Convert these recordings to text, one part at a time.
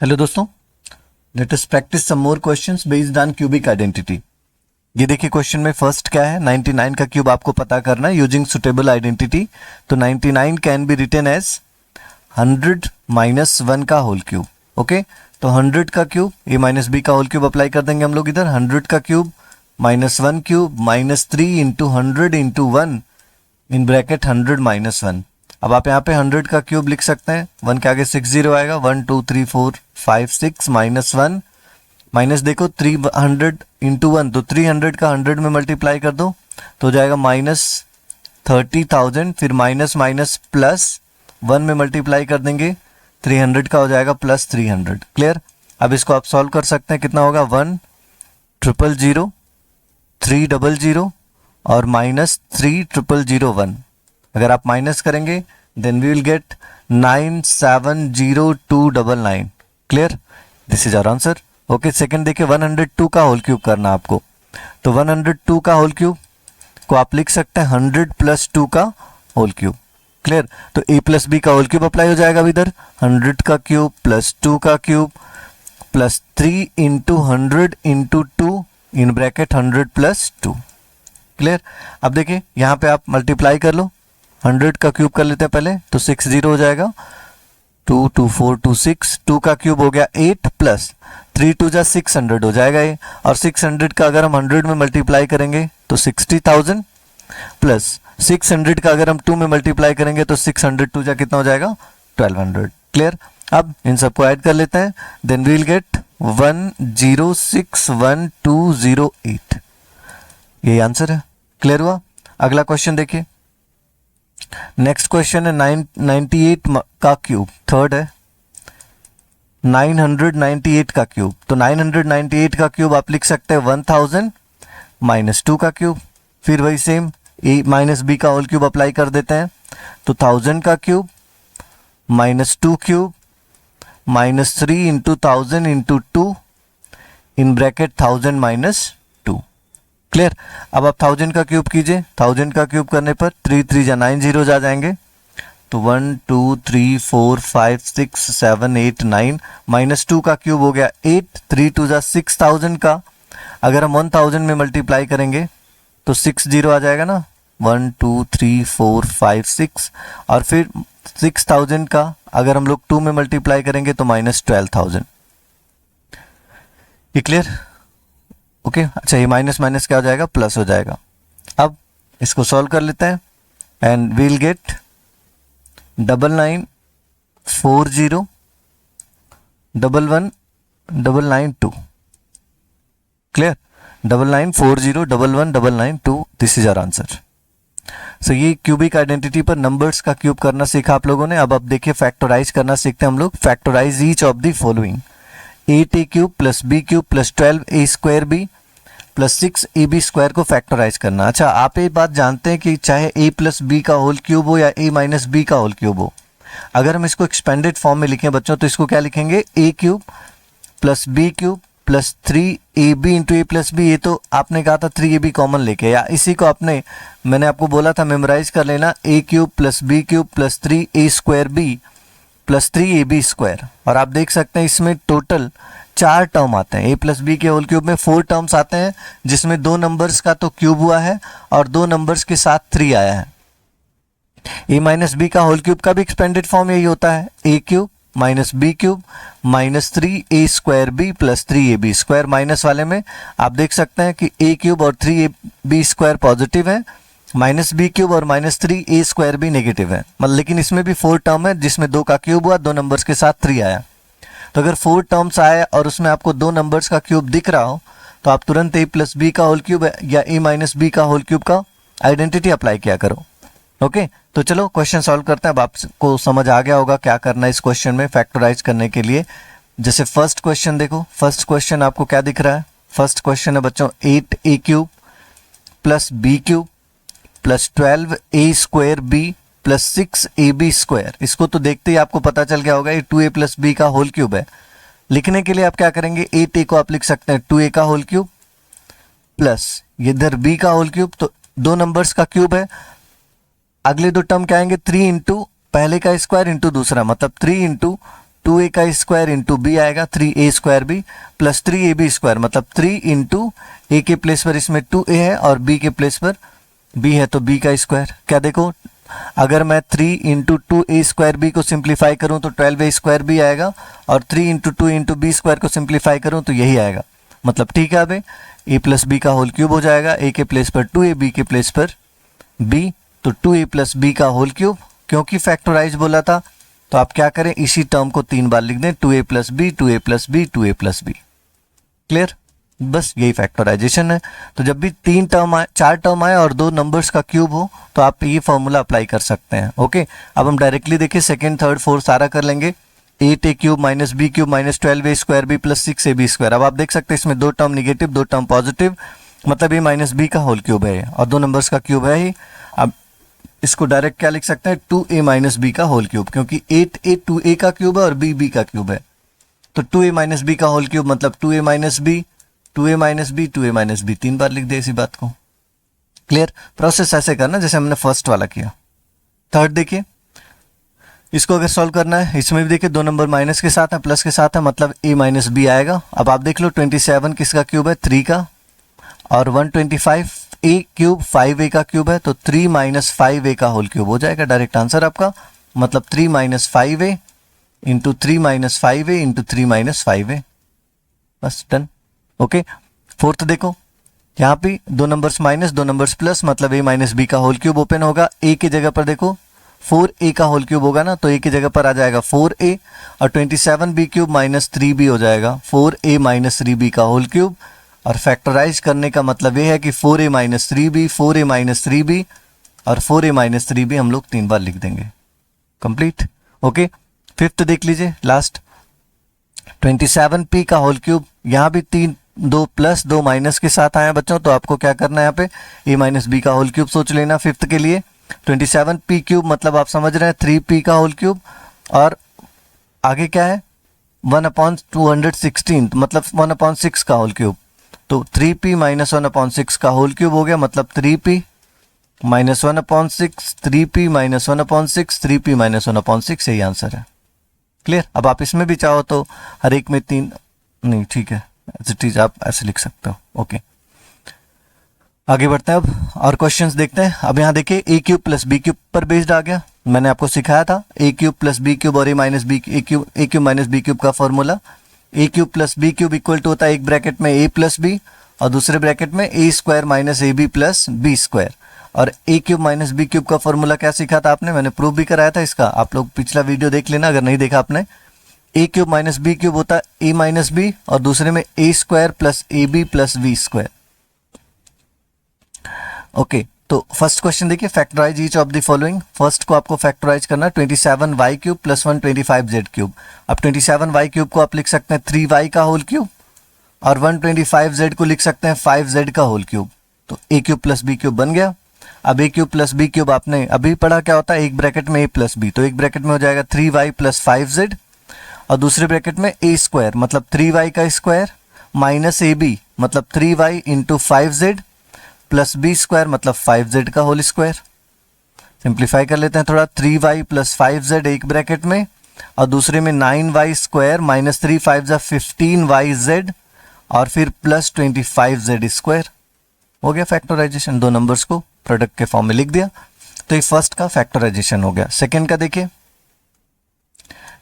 Hello दोस्तों, let us practice some more questions based on cubic identity. ये देखिए question में फर्स्ट क्या है, 99 का क्यूब आपको पता करना है यूजिंग सुटेबल आइडेंटिटी। तो 99 can be written as 100 minus 1 का होल क्यूब। ओके, तो 100 का क्यूब ए माइनस बी का होल क्यूब अप्लाई कर देंगे हम लोग इधर। 100 का cube minus 1 cube minus 3 into 100 into 1 in bracket 100 minus 1। अब आप यहाँ पे 100 का क्यूब लिख सकते हैं, 1 के आगे 6 जीरो आएगा, 1 2 3 4 5 6 माइनस 1 माइनस देखो 300 इंटू 1, तो 300 का 100 में मल्टीप्लाई कर दो तो हो जाएगा माइनस 30,000, फिर माइनस माइनस प्लस 1 में मल्टीप्लाई कर देंगे 300 का हो जाएगा प्लस 300। क्लियर। अब इसको आप सॉल्व कर सकते हैं, कितना होगा 1 000 300 और माइनस 3001। अगर आप माइनस करेंगे then we will get 970299। Clear, this is our answer. Okay, second देखिए 102 का होल क्यूब करना आपको। तो 102 का होल क्यूब को आप लिख सकते हैं 100 प्लस 2 का होल क्यूब। क्लियर, तो a प्लस बी का होल क्यूब अप्लाई हो जाएगा इधर, 100 का क्यूब प्लस 2 का क्यूब प्लस 3 इंटू 100 इंटू 2 इन ब्रैकेट 100 प्लस 2। क्लियर। अब देखिए यहाँ पे आप मल्टीप्लाई कर लो, 100 का क्यूब कर लेते हैं पहले, तो 6 जीरो हो जाएगा, 2 2 4 2 6, 2 का क्यूब हो गया 8 प्लस 3 2 जा 600 हो जाएगा ये, और 600 का अगर हम 100 में मल्टीप्लाई करेंगे तो 60,000 प्लस 600 का अगर हम 2 में मल्टीप्लाई करेंगे तो 600 2 जा कितना हो जाएगा 1200। क्लियर। अब इन सबको ऐड कर लेते हैं, देन वी विल गेट 1061,208। ये आंसर है। क्लियर हुआ। अगला क्वेश्चन देखिए, नेक्स्ट क्वेश्चन है 98 का क्यूब, थर्ड है 998 का क्यूब। तो 998 का क्यूब आप लिख सकते हैं 1000 माइनस 2 का क्यूब, फिर वही सेम ए माइनस बी का होल क्यूब अप्लाई कर देते हैं, तो 1000 का cube minus 2 cube minus 3 into 1000 into 2 in bracket 1000 minus 2। Clear. अब आप 1000 का क्यूब कीजिए, 1000 का क्यूब करने पर 3 3 जा 9 जीरोज आ जाएंगे, तो 1 2 3 4 5 6 7 8 9 माइनस 2 का क्यूब हो गया 8, 3 2 जा 6000 का अगर हम 1000 में मल्टीप्लाई करेंगे तो 6 जीरो आ जाएगा ना, 1 2 3 4 5 6, और फिर 6000 का अगर हम लोग 2 में मल्टीप्लाई करेंगे तो माइनस 12,000। ये क्लियर। ओके, अच्छा ये माइनस माइनस क्या हो जाएगा, प्लस हो जाएगा। अब इसको सॉल्व कर लेते हैं and we'll get 9940119992। Clear, 9940119992, this is our answer. So ये क्यूबिक आइडेंटिटी पर नंबर्स का क्यूब करना सीखा आप लोगों ने। अब देखिए फैक्टराइज करना सीखते हैं हम लोग। Factorize each of the following, 8a cube plus b cube plus 12a square b plus 6ab square को फैक्टराइज करना। अच्छा, आप ये बात जानते हैं कि चाहे a प्लस बी का होल क्यूब हो या a माइनस बी का होल क्यूब हो, अगर हम इसको एक्सपेंडेड फॉर्म में लिखें बच्चों तो इसको क्या लिखेंगे, a cube plus B cube plus 3ab into a plus b. ये तो आपने कहा था 3ab कॉमन लेके, या इसी को मैंने आपको बोला था मेमोराइज कर लेना, a cube plus B cube plus 3a square b plus 3ab square. और आप देख सकते हैं इसमें टोटल 4 टर्म आते हैं, a प्लस बी के होल क्यूब में 4 टर्म्स आते हैं, जिसमें 2 नंबर्स का तो क्यूब हुआ है और 2 नंबर्स के साथ 3 आया है। a माइनस बी का होल क्यूब का भी एक्सपेंडेड फॉर्म यही होता है, a cube minus B cube minus 3a square b plus 3ab square. Minus वाले में आप देख सकते हैं कि a क्यूब और 3ab स्क्वायर पॉजिटिव है, माइनस बी क्यूब और माइनस 3a स्क्वायर भी नेगेटिव है, मतलब लेकिन इसमें भी 4 टर्म है जिसमें 2 का क्यूब हुआ, 2 नंबर्स के साथ 3 आया। तो अगर 4 टर्म्स आए और उसमें आपको 2 नंबर्स का क्यूब दिख रहा हो तो आप तुरंत a प्लस बी का होल क्यूब या a माइनस बी का होल क्यूब का आइडेंटिटी अप्लाई किया करो। ओके, तो चलो क्वेश्चन सॉल्व करते हैं। अब आपको समझ आ गया होगा क्या करना है इस क्वेश्चन में फैक्टराइज करने के लिए। जैसे फर्स्ट क्वेश्चन देखो, फर्स्ट क्वेश्चन आपको क्या दिख रहा है, फर्स्ट क्वेश्चन है बच्चों 8a cube plus B cube plus 12a square b plus 6ab square. इसको तो देखते ही आपको पता चल गया होगा ये 2a प्लस बी का होल क्यूब है। लिखने के लिए आप क्या करेंगे, 8a को आप लिख सकते हैं 2a का होल क्यूब प्लस इधर b का होल क्यूब, तो 2 नंबर्स का क्यूब है, अगले 2 टर्म क्या आएंगे 3 इंटू पहले का स्क्वायर इंटू दूसरा, मतलब 3 इंटू 2a का स्क्वायर इंटू बी आएगा 3a square b plus 3ab square, मतलब 3 इंटू ए के प्लेस पर इसमें 2a है और b के प्लेस पर b है तो b का स्क्वायर। क्या देखो, अगर मैं 3 इंटू 2a स्क्वायर बी को सिंप्लीफाई करूं तो 12a स्क्वायर बी आएगा, और 3 इंटू 2 इंटू बी स्क्वायर को सिंप्लीफाई करूं तो यही आएगा। मतलब ठीक है, अब a प्लस बी का होल क्यूब हो जाएगा, a के प्लेस पर 2a, b के प्लेस पर b, तो 2a प्लस बी का होल क्यूब। क्योंकि फैक्टराइज बोला था तो आप क्या करें, इसी टर्म को 3 बार लिख दें, 2a plus b, 2a plus b, 2a plus b. Clear, बस यही फैक्टराइजेशन है। तो जब भी 4 टर्म आए और 2 नंबर्स का क्यूब हो तो आप ये फॉर्मूला अप्लाई कर सकते हैं। ओके, अब हम डायरेक्टली देखिए सेकंड, थर्ड, फोर्थ सारा कर लेंगे। 8a cube minus B cube minus 12a square b plus 6ab square. अब आप देख सकते हैं इसमें 2 टर्म निगेटिव, 2 टर्म पॉजिटिव, मतलब ये माइनस बी का होल क्यूब है और 2 नंबर्स का क्यूब है ही। अब इसको डायरेक्ट क्या लिख सकते हैं, 2a माइनस बी का होल क्यूब, क्योंकि 8a 2a का क्यूब है और b का क्यूब है, तो 2a माइनस बी का होल क्यूब मतलब 2a minus b, 2a minus b, 2a minus b, 3 बार लिख दे इसी बात को। क्लियर, प्रोसेस ऐसे करना जैसे हमने फर्स्ट वाला किया। थर्ड देखिए, इसको अगर सॉल्व करना है, इसमें भी देखिए 2 नंबर माइनस के साथ है, प्लस के साथ है, मतलब a माइनस बी आएगा। अब आप देख लो 27 किसका क्यूब है, 3 का, और 125 a क्यूब 5a का क्यूब है, तो 3 माइनस 5a का होल क्यूब हो जाएगा डायरेक्ट आंसर आपका, मतलब 3 minus 5a into 3 minus 5a into 3 minus 5a, बस डन। ओके, फोर्थ देखो, यहाँ पे 2 नंबर्स माइनस 2 नंबर्स प्लस, मतलब a माइनस बी का होल क्यूब ओपन होगा। a की जगह पर देखो 4a का होल क्यूब होगा ना, तो a की जगह पर आ जाएगा 4a, और 27b क्यूब माइनस 3b हो जाएगा 4a माइनस 3b का होल क्यूब। और फैक्टराइज करने का मतलब ये है कि 4a minus 3b, 4a minus 3b और 4a माइनस 3b हम लोग 3 बार लिख देंगे। कंप्लीट। ओके, फिफ्थ देख लीजिए, लास्ट 27p का होल क्यूब, यहाँ भी 2 प्लस 2 माइनस के साथ आया बच्चों, तो आपको क्या करना है, यहाँ पे a माइनस बी का होल क्यूब सोच लेना फिफ्थ के लिए। 27p क्यूब मतलब आप समझ रहे हैं 3p का होल क्यूब, और आगे क्या है 1/216 मतलब 1/6 का होल क्यूब, तो 3p माइनस 1/6 का होल क्यूब हो गया, मतलब 3p minus 1/6, 3p minus 1/6, 3p minus 1/6, यही आंसर है। क्लियर, अब आप इसमें भी चाहो तो हर एक में 3 नहीं, ठीक है, चीज आप ऐसे लिख सकते हो। ओके, आगे बढ़ते हैं अब और क्वेश्चंस देखते हैं। अब यहाँ देखिए a cube plus B cube पर बेस्ड आ गया, मैंने आपको सिखाया था a cube plus B cube और a cube minus B cube का formula. a cube plus B cube equal to होता है एक ब्रैकेट में a प्लस बी और दूसरे ब्रैकेट में a square minus A B plus B square. और a cube minus B cube का फॉर्मूला क्या सीखा था आपने, मैंने प्रूफ भी कराया था इसका, आप लोग पिछला वीडियो देख लेना अगर नहीं देखा आपने। a cube minus B cube होता है a माइनस बी और दूसरे में a square plus A B plus B square. Okay, तो फर्स्ट क्वेश्चन देखिए, factorise each of the following. First को आपको फैक्टराइज करना 27y cube plus 125z cube. अब 27y क्यूब को आप लिख सकते हैं 3y का होल क्यूब और 125z को लिख सकते हैं 5z का होल क्यूब, तो a cube plus B cube बन गया। अब a cube plus B cube आपने अभी पढ़ा क्या होता है, एक ब्रैकेट में a प्लस बी, तो एक ब्रैकेट में हो जाएगा 3y प्लस 5z और दूसरे ब्रैकेट में a स्क्वायर मतलब 3y का स्क्वायर माइनस ए बी मतलब 3y into 5z plus B square मतलब 5z का होल स्क्वायर। सिंप्लीफाई कर लेते हैं थोड़ा, 3y प्लस 5z एक ब्रैकेट में और दूसरे में 9y स्क्वायर माइनस 3 5 15yz और फिर प्लस 25z स्क्वायर। हो गया फैक्टराइजेशन, 2 नंबर्स को प्रोडक्ट के फॉर्म में लिख दिया, तो ये फर्स्ट का फैक्टराइजेशन हो गया। सेकेंड का देखिए,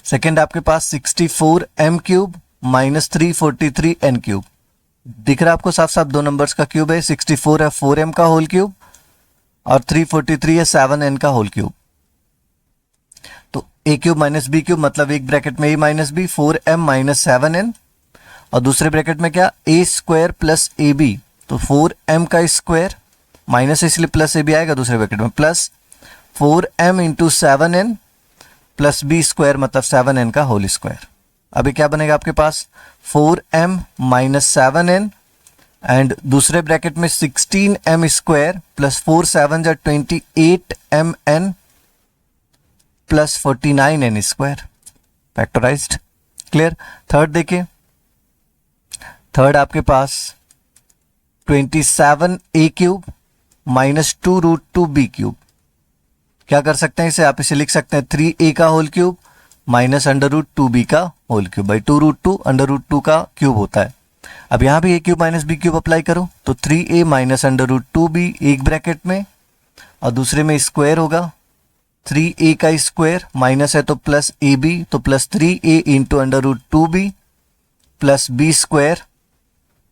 सेकेंड आपके पास 64m cube minus 343n cube दिख रहा है आपको साफ साफ, 2 नंबर्स का क्यूब है, 64 है 4m का होल क्यूब और 343 है 7n का होल क्यूब। तो a cube minus B cube मतलब एक ब्रैकेट में a माइनस बी 4m माइनस 7n और दूसरे ब्रैकेट में क्या a square plus A B, तो 4m का स्क्वायर माइनस इसलिए प्लस ए बी आएगा दूसरे ब्रैकेट में plus 4m into 7n plus B square मतलब 7n का होल स्क्वायर। अभी क्या बनेगा आपके पास 4m माइनस 7n एंड दूसरे ब्रैकेट में 16m square plus 4 7 28mn plus 49n square factorised. Clear. Third देखिए, थर्ड आपके पास 27a cube minus 2 root 2b cube. क्या कर सकते हैं इसे, आप इसे लिख सकते हैं 3a का whole cube minus under root two B का whole cube, by two root two under root two का क्यूब होता है। अब यहाँ भी A cube minus B cube apply करो तो 3a minus under root two B एक ब्रैकेट में और दूसरे में स्क्वायर होगा, 3a का स्क्वायर माइनस है तो प्लस ए बी, तो plus 3a into under root two B plus B square,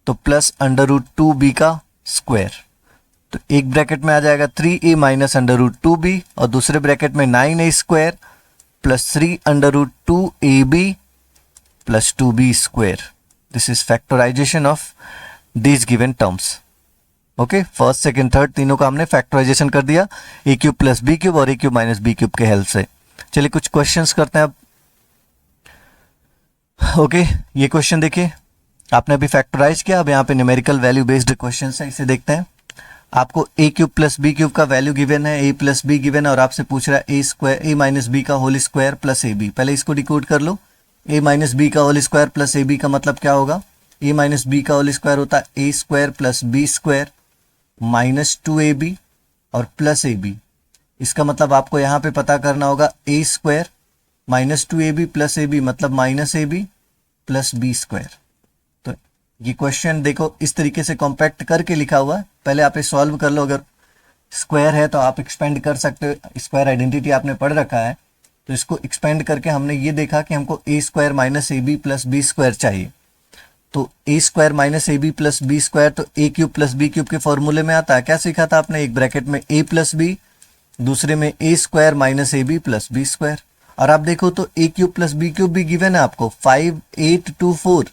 तो plus under root two B का स्क्वायर। तो एक ब्रैकेट में आ जाएगा 3a minus under root two B और दूसरे ब्रैकेट में 9a square plus 3 under root two A B plus 2b square. This is factorisation of these given terms. Okay, first second third तीनों का हमने फैक्टराइजेशन कर दिया ए क्यूब प्लस बी क्यूब और ए cube minus B cube के help से। चलिए कुछ क्वेश्चंस करते हैं अब। ओके, ये क्वेश्चन देखिए, आपने अभी फैक्टराइज किया, अब यहाँ पे न्यूमेरिकल वैल्यू बेस्ड क्वेश्चन है, इसे देखते हैं। आपको A cube plus B cube का वैल्यू गिवन है, ए प्लस बी गिवन है और आपसे पूछ रहा है A square A minus B का होल स्क्वायर प्लस ए बी। पहले इसको डिकोड कर लो। ए माइनस बी का होल स्क्वायर प्लस ए बी का मतलब क्या होगा? ए माइनस बी का होल स्क्वायर होता है A square plus B square minus two A B और प्लस ए बी। इसका मतलब आपको यहाँ पे पता करना होगा A square minus two A B plus A B मतलब minus A B plus B square. तो ये क्वेश्चन देखो इस तरीके से कॉम्पैक्ट करके लिखा हुआ है, पहले आप इसे सॉल्व कर लो। अगर स्क्वायर है तो आप एक्सपेंड कर सकते हो, स्क्वायर आइडेंटिटी आपने पढ़ रखा है, तो इसको एक्सपेंड करके हमने ये देखा कि हमको A square minus A B plus B square चाहिए। तो A square minus A B plus B square तो A cube plus B cube के फॉर्मूले में आता है। क्या सीखा था आपने? एक ब्रैकेट में ए प्लस बी, दूसरे में A square minus A B plus B square. और आप देखो तो A cube plus B cube भी गिवन है आपको 5, 8, 2, 4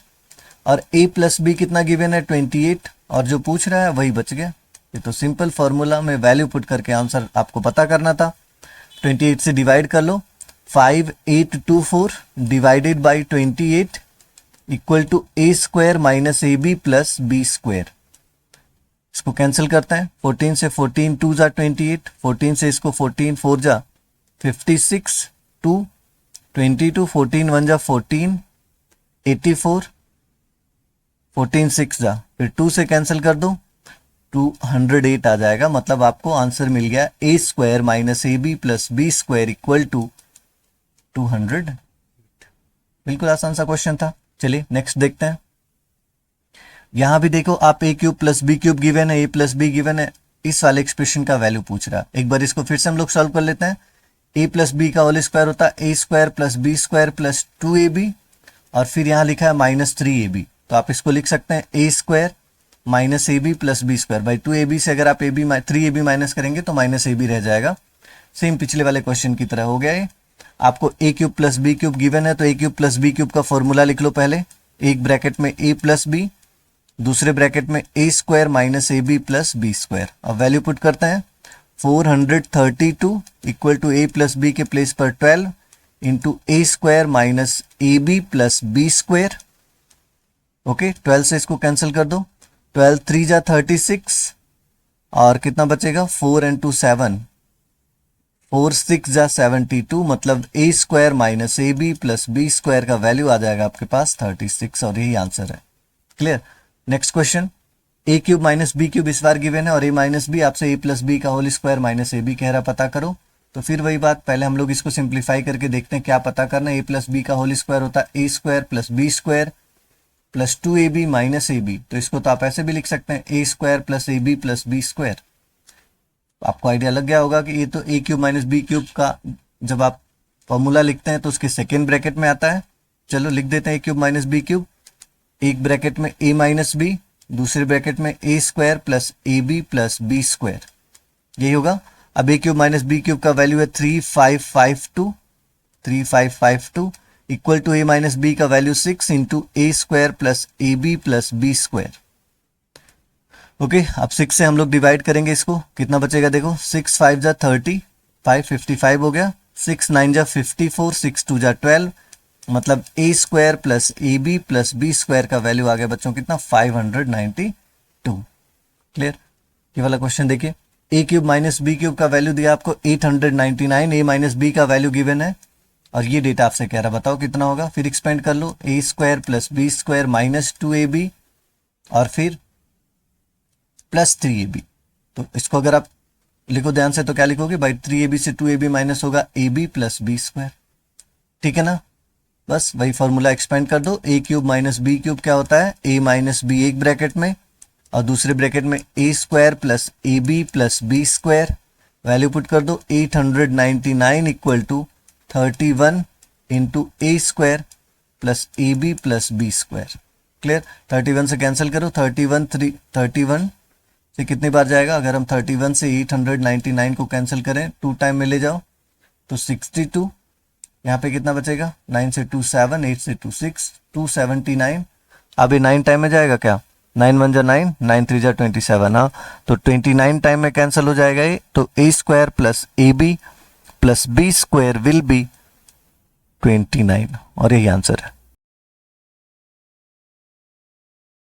और ए प्लस बी कितना गिवन है 28 और जो पूछ रहा है वही बच गया। ये तो सिंपल फॉर्मूला में वैल्यू पुट करके आंसर आपको पता करना था। 28 से डिवाइड कर लो, 5, 8, 2, 4 divided by 28 equal to a square minus A B plus B square. इसको कैंसिल करते हैं, 14 से 14 2 जा 28, 14 से इसको 14 4 जा 56, 2 22, 14 1 जा 14, 84, 14 6 जा, फिर 2 से कैंसिल कर दो 208 आ जाएगा। मतलब आपको आंसर मिल गया A square minus A B plus B square equal to 200। बिल्कुल आसान सा क्वेश्चन था। चलिए नेक्स्ट देखते हैं। यहां भी देखो आप A cube plus B cube given है, ए प्लस बी गिवन है, इस वाले एक्सप्रेशन का वैल्यू पूछ रहा है। एक बार इसको फिर से हम लोग सॉल्व कर लेते हैं। ए प्लस बी का होल स्क्वायर होता है A square plus B square plus 2ab और फिर यहाँ लिखा है माइनस 3ab, तो आप इसको लिख सकते हैं A square minus A B plus B square by 2ab से अगर आप 3ab माइनस करेंगे तो माइनस ए बी रह जाएगा। सेम पिछले वाले क्वेश्चन की तरह हो गया ये। आपको A cube plus B cube given है तो A cube plus B cube का फॉर्मूला लिख लो। पहले एक ब्रैकेट में ए प्लस बी, दूसरे ब्रैकेट में A square minus A B plus B square. अब वैल्यू पुट करते हैं, 432 equal to A plus B के प्लेस पर 12 into A square minus A B plus B square. Okay, 12 से इसको कैंसिल कर दो, 12 3 जा 36 और कितना बचेगा 4 and 2 7, 4 6 जा 72 मतलब A square minus A B plus B square का वैल्यू आ जाएगा आपके पास 36 और यही आंसर है। Clear. Next question, A cube minus B cube इस बार गिवन है और ए माइनस बी आपसे ए प्लस बी का होल स्क्वायर माइनस ए बी कह रहा पता करो। तो फिर वही बात, पहले हम लोग इसको सिंप्लीफाई करके देखते हैं क्या पता करना है। ए प्लस बी का होल स्क्वायर होता है A square plus B square plus 2ab minus A B, तो इसको तो आप ऐसे भी लिख सकते हैं A square plus A B plus B square. आपको आइडिया लग गया होगा कि ये तो A cube minus B cube का जब आप फॉर्मूला लिखते हैं तो उसके सेकेंड ब्रैकेट में आता है। चलो लिख देते हैं A cube minus B cube, एक ब्रैकेट में ए माइनस बी, दूसरे ब्रैकेट में A square plus A B plus B square, यही होगा। अब A cube minus B cube का वैल्यू है 3552 equal to A minus B का value 6 into A square plus A B plus B square. Okay, अब 6 से हम लोग डिवाइड करेंगे इसको, कितना बचेगा देखो, 6 5 जा 30, 5 55 हो गया, 6 9 जा 54, 6 2 जा 12 मतलब A square plus A B plus B square का वैल्यू आ गया बच्चों कितना 592। क्लियर। ये वाला क्वेश्चन देखिए, A cube minus B cube का वैल्यू दिया आपको 899, ए माइनस बी का वैल्यू गिवन है और ये डेटा आपसे कह रहा बताओ कितना होगा। फिर एक्सपेंड कर लो, A square plus B square minus 2ab और फिर प्लस 3ab। तो इसको अगर आप लिखो ध्यान से तो क्या लिखोगे भाई, 3ab से 2ab माइनस होगा ab प्लस बी स्क्वायर। ठीक है ना। बस वही फॉर्मूला एक्सपेंड कर दो, A cube minus B cube क्या होता है, ए माइनस बी एक ब्रैकेट में और दूसरे ब्रैकेट में A square plus A B plus B square, value put कर दो 899 equal to 31 into A square plus A B plus B square. Clear. 31 से कैंसिल करो, 31 से कितनी बार जाएगा, अगर हम 31 से 899 को कैंसिल करें 2 टाइम में ले जाओ तो 62, यहाँ पे कितना बचेगा, 9 से 2 7, 8 से 2 6, 279। अब ये 9 टाइम में जाएगा क्या, 9 1 जा 9, 9 3 जा 27। हाँ, तो 29 टाइम में कैंसिल हो जाएगा ये, तो A square plus A B plus B square will be 29 और यही आंसर है।